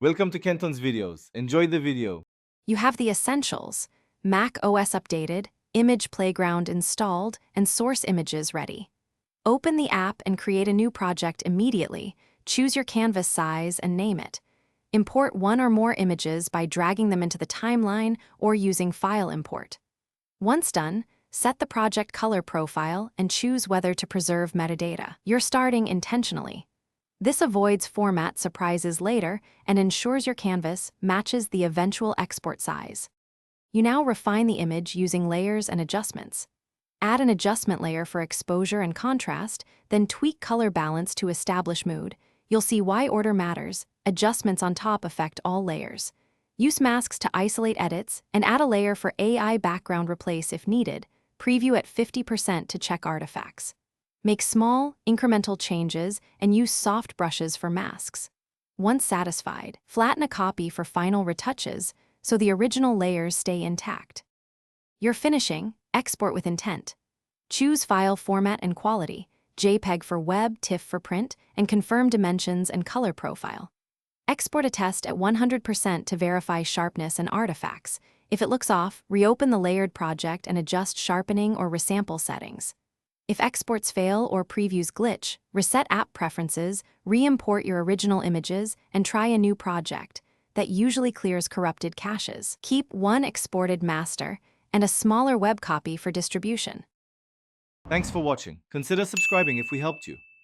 Welcome to Kenton's videos. Enjoy the video. You have the essentials: Mac OS updated, Image Playground installed, and source images ready. Open the app and create a new project immediately. Choose your canvas size and name it. Import one or more images by dragging them into the timeline or using File Import. Once done, set the project color profile and choose whether to preserve metadata. You're starting intentionally. This avoids format surprises later and ensures your canvas matches the eventual export size. You now refine the image using layers and adjustments. Add an adjustment layer for exposure and contrast, then tweak color balance to establish mood. You'll see why order matters. Adjustments on top affect all layers. Use masks to isolate edits and add a layer for AI background replace if needed. Preview at 50% to check artifacts. Make small, incremental changes and use soft brushes for masks. Once satisfied, flatten a copy for final retouches so the original layers stay intact. You're finishing. Export with intent. Choose file format and quality, JPEG for web, TIFF for print, and confirm dimensions and color profile. Export a test at 100% to verify sharpness and artifacts. If it looks off, reopen the layered project and adjust sharpening or resample settings. If exports fail or previews glitch, reset app preferences, re-import your original images, and try a new project. That usually clears corrupted caches. Keep one exported master and a smaller web copy for distribution. Thanks for watching. Consider subscribing if we helped you.